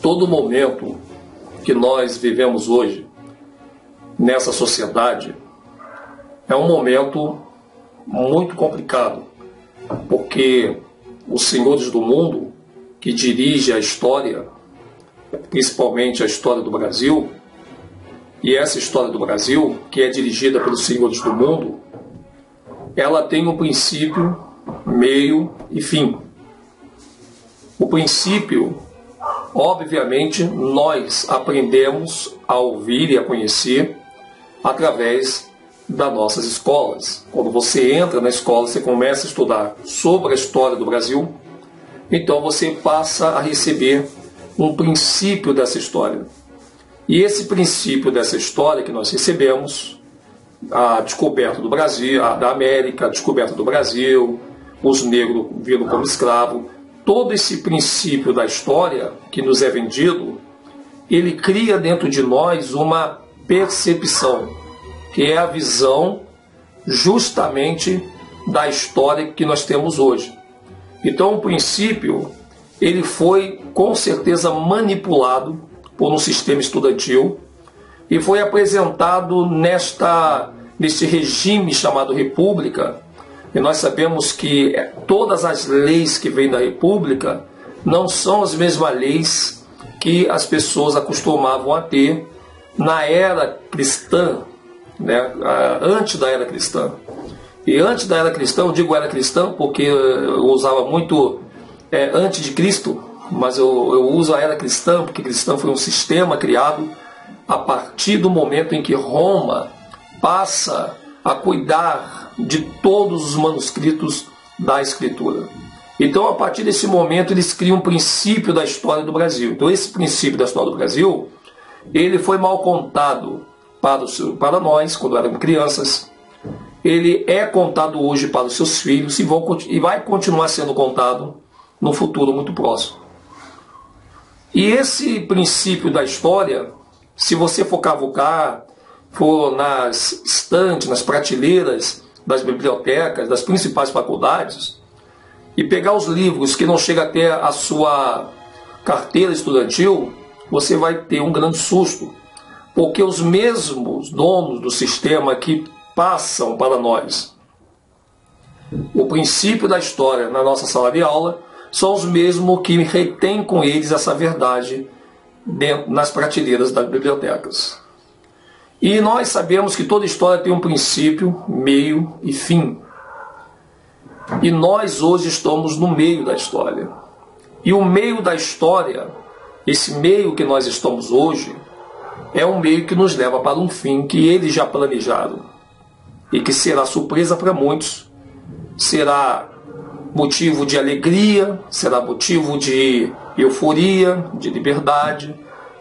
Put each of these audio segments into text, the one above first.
Todo momento que nós vivemos hoje, nessa sociedade, é um momento muito complicado, porque os senhores do mundo, que dirigem a história, principalmente a história do Brasil, e essa história do Brasil, que é dirigida pelos senhores do mundo, ela tem um princípio, meio e fim. O princípio, obviamente, nós aprendemos a ouvir e a conhecer através das nossas escolas. Quando você entra na escola, você começa a estudar sobre a história do Brasil, então você passa a receber um princípio dessa história. E esse princípio dessa história que nós recebemos, a descoberta do Brasil, da América, a descoberta do Brasil, os negros vindo como escravo, todo esse princípio da história que nos é vendido, ele cria dentro de nós uma percepção, que é a visão justamente da história que nós temos hoje. Então o princípio, ele foi com certeza manipulado por um sistema estudantil e foi apresentado neste regime chamado República. E nós sabemos que todas as leis que vêm da República não são as mesmas leis que as pessoas acostumavam a ter na era cristã, né? Antes da era cristã. E antes da era cristã, eu digo era cristã porque eu usava muito antes de Cristo, mas eu uso a era cristã porque cristã foi um sistema criado a partir do momento em que Roma passa a cuidar de todos os manuscritos da Escritura. Então, a partir desse momento, eles criam um princípio da história do Brasil. Então, esse princípio da história do Brasil, ele foi mal contado para nós, quando éramos crianças. Ele é contado hoje para os seus filhos e vai continuar sendo contado no futuro muito próximo. E esse princípio da história, se você for cavucar, for nas estantes, nas prateleiras das bibliotecas, das principais faculdades, e pegar os livros que não chegam até a sua carteira estudantil, você vai ter um grande susto, porque os mesmos donos do sistema que passam para nós o princípio da história na nossa sala de aula são os mesmos que retêm com eles essa verdade nas prateleiras das bibliotecas. E nós sabemos que toda história tem um princípio, meio e fim. E nós hoje estamos no meio da história. E o meio da história, esse meio que nós estamos hoje, é um meio que nos leva para um fim que eles já planejaram. E que será surpresa para muitos. Será motivo de alegria, será motivo de euforia, de liberdade,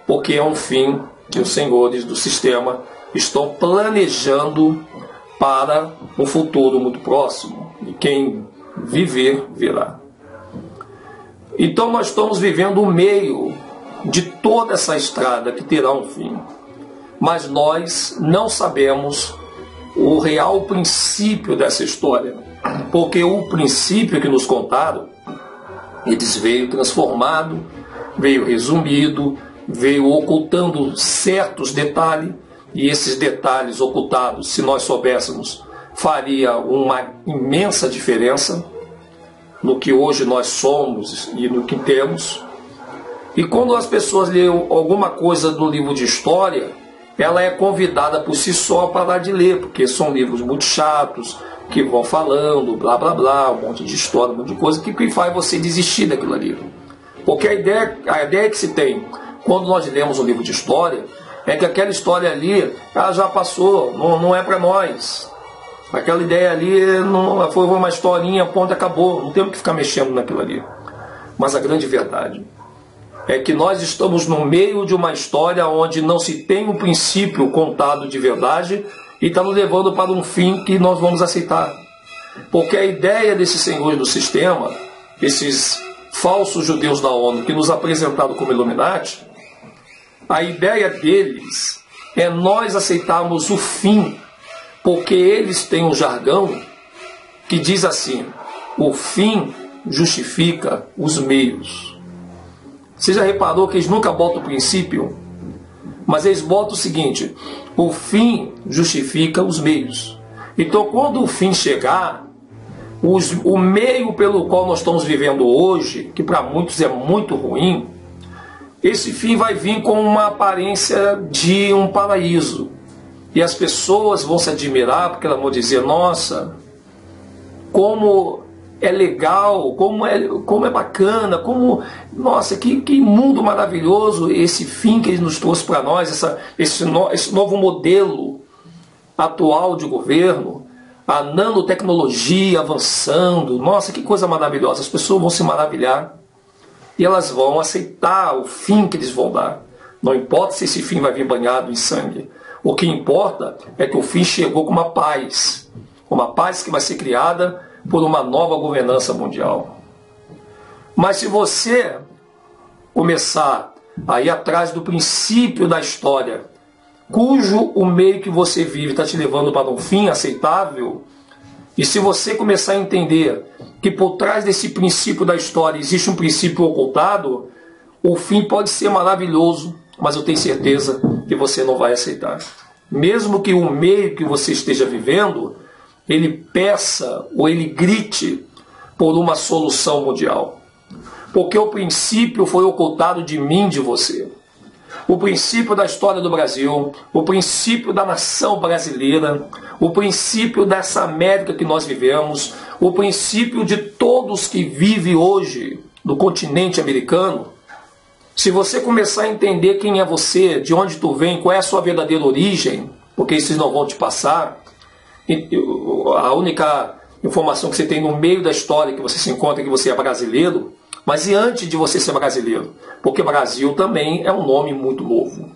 porque é um fim que os senhores do sistema estão planejando para um futuro muito próximo. E quem viver, verá. Então nós estamos vivendo o meio de toda essa estrada que terá um fim. Mas nós não sabemos o real princípio dessa história. Porque o princípio que nos contaram, eles veio transformado, veio resumido, veio ocultando certos detalhes, e esses detalhes ocultados, se nós soubéssemos, faria uma imensa diferença no que hoje nós somos e no que temos. E quando as pessoas leem alguma coisa do livro de história, ela é convidada por si só a parar de ler, porque são livros muito chatos, que vão falando, blá blá blá, um monte de história, um monte de coisa, que faz você desistir daquilo ali. Porque a ideia que se tem quando nós lemos um livro de história é que aquela história ali, ela já passou, não é para nós. Aquela ideia ali não foi uma historinha, ponto, acabou, não temos que ficar mexendo naquilo ali. Mas a grande verdade é que nós estamos no meio de uma história onde não se tem um princípio contado de verdade e está nos levando para um fim que nós vamos aceitar. Porque a ideia desses senhores do sistema, esses falsos judeus da ONU que nos apresentaram como Illuminati, a ideia deles é nós aceitarmos o fim, porque eles têm um jargão que diz assim: o fim justifica os meios. Você já reparou que eles nunca botam o princípio? Mas eles botam o seguinte: o fim justifica os meios. Então, quando o fim chegar, o meio pelo qual nós estamos vivendo hoje, que para muitos é muito ruim, esse fim vai vir com uma aparência de um paraíso. E as pessoas vão se admirar, porque elas vão dizer: nossa, como é legal, como é bacana, nossa, que mundo maravilhoso esse fim que ele nos trouxe para nós, esse novo modelo atual de governo, a nanotecnologia avançando, nossa, que coisa maravilhosa. As pessoas vão se maravilhar e elas vão aceitar o fim que eles vão dar. Não importa se esse fim vai vir banhado em sangue. O que importa é que o fim chegou com uma paz que vai ser criada por uma nova governança mundial. Mas se você começar a ir atrás do princípio da história, cujo o meio que você vive está te levando para um fim aceitável, e se você começar a entender que por trás desse princípio da história existe um princípio ocultado, o fim pode ser maravilhoso, mas eu tenho certeza que você não vai aceitar. Mesmo que o meio que você esteja vivendo, ele peça ou ele grite por uma solução mundial. Porque o princípio foi ocultado de mim, de você. O princípio da história do Brasil, o princípio da nação brasileira, o princípio dessa América que nós vivemos, o princípio de todos que vivem hoje no continente americano. Se você começar a entender quem é você, de onde tu vem, qual é a sua verdadeira origem, porque esses não vão te passar, a única informação que você tem no meio da história que você se encontra é que você é brasileiro. Mas e antes de você ser brasileiro? Porque Brasil também é um nome muito novo.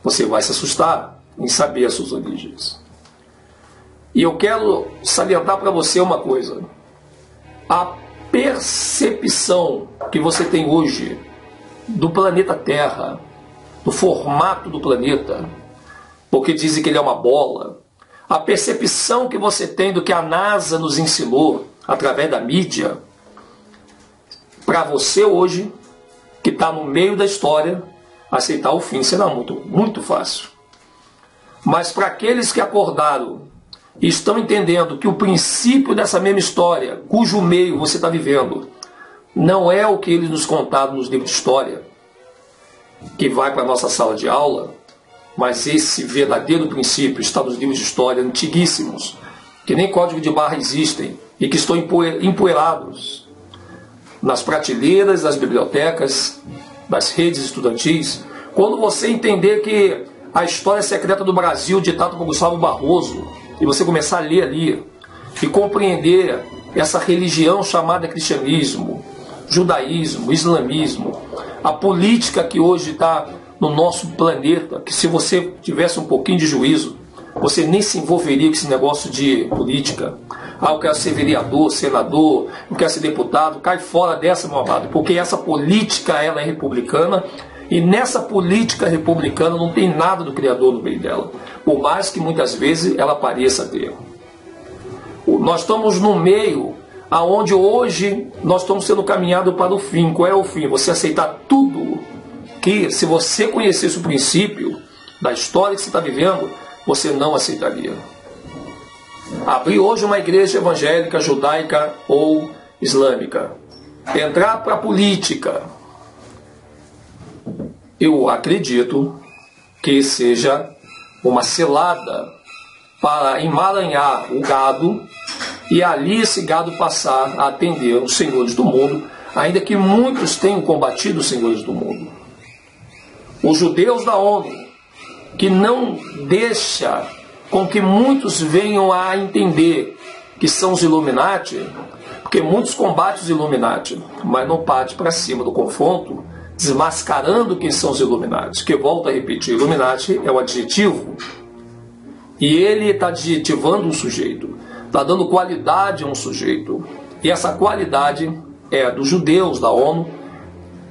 Você vai se assustar em saber as suas origens. E eu quero salientar para você uma coisa. A percepção que você tem hoje do planeta Terra, do formato do planeta, porque dizem que ele é uma bola, a percepção que você tem do que a NASA nos ensinou através da mídia, para você hoje, que está no meio da história, aceitar o fim será muito fácil. Mas para aqueles que acordaram e estão entendendo que o princípio dessa mesma história, cujo meio você está vivendo, não é o que eles nos contaram nos livros de história, que vai para a nossa sala de aula, mas esse verdadeiro princípio está nos livros de história antiguíssimos, que nem código de barra existem e que estão empoeirados nas prateleiras das bibliotecas, das redes estudantis. Quando você entender que a história secreta do Brasil, ditada por Gustavo Barroso, e você começar a ler ali e compreender essa religião chamada cristianismo, judaísmo, islamismo, a política que hoje está no nosso planeta, que se você tivesse um pouquinho de juízo, você nem se envolveria com esse negócio de política. Ah, eu quero ser vereador, senador, eu quero ser deputado. Cai fora dessa, meu amado, porque essa política ela é republicana, e nessa política republicana não tem nada do Criador no meio dela, por mais que muitas vezes ela pareça ter. Nós estamos no meio aonde hoje nós estamos sendo caminhados para o fim. Qual é o fim? Você aceitar tudo que, se você conhecesse o princípio da história que você está vivendo, você não aceitaria. Abrir hoje uma igreja evangélica, judaica ou islâmica, entrar para a política, eu acredito que seja uma cilada para emaranhar o gado e ali esse gado passar a atender os senhores do mundo, ainda que muitos tenham combatido os senhores do mundo. Os judeus da ONU, que não deixa com que muitos venham a entender que são os Illuminati, porque muitos combatem os Illuminati, mas não partem para cima do confronto, desmascarando quem são os Illuminati. Que, volto a repetir, Illuminati é um adjetivo, e ele está adjetivando um sujeito, está dando qualidade a um sujeito, e essa qualidade é dos judeus da ONU,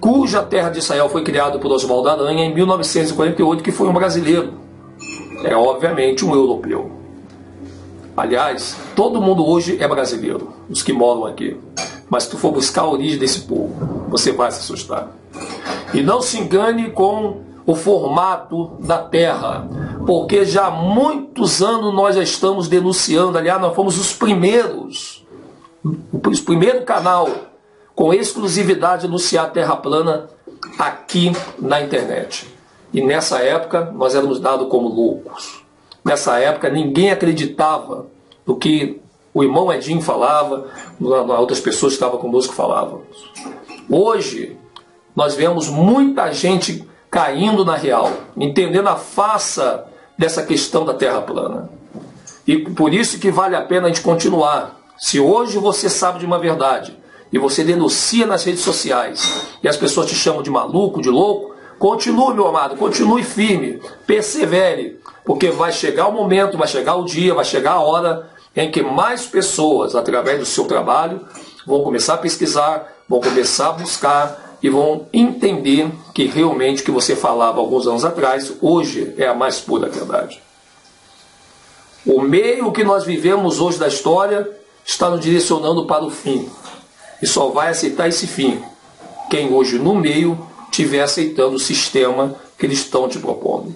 cuja terra de Israel foi criada por Oswaldo Aranha em 1948, que foi um brasileiro. É obviamente um europeu. Aliás, todo mundo hoje é brasileiro, os que moram aqui. Mas se tu for buscar a origem desse povo, você vai se assustar. E não se engane com o formato da Terra, porque já há muitos anos nós já estamos denunciando, aliás, nós fomos os primeiros, o primeiro canal com exclusividade de anunciar a Terra plana aqui na internet. E nessa época nós éramos dados como loucos. Nessa época ninguém acreditava no que o irmão Edinho falava, outras pessoas que estavam conosco falavam. Hoje nós vemos muita gente caindo na real, entendendo a farsa dessa questão da Terra plana. E por isso que vale a pena a gente continuar. Se hoje você sabe de uma verdade e você denuncia nas redes sociais e as pessoas te chamam de maluco, de louco, continue, meu amado, continue firme, persevere, porque vai chegar o momento, vai chegar o dia, vai chegar a hora em que mais pessoas, através do seu trabalho, vão começar a pesquisar, vão começar a buscar e vão entender que realmente o que você falava alguns anos atrás, hoje é a mais pura verdade. O meio que nós vivemos hoje da história está nos direcionando para o fim. E só vai aceitar esse fim quem hoje no meio estiver aceitando o sistema que eles estão te propondo.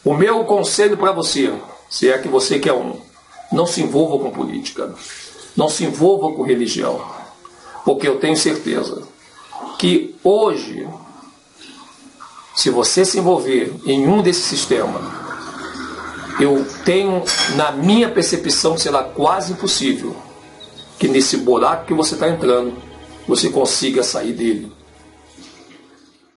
O meu conselho para você, se é que você quer um, não se envolva com política, não se envolva com religião, porque eu tenho certeza que hoje, se você se envolver em um desses sistemas, eu tenho, na minha percepção, que será quase impossível que nesse buraco que você está entrando, você consiga sair dele.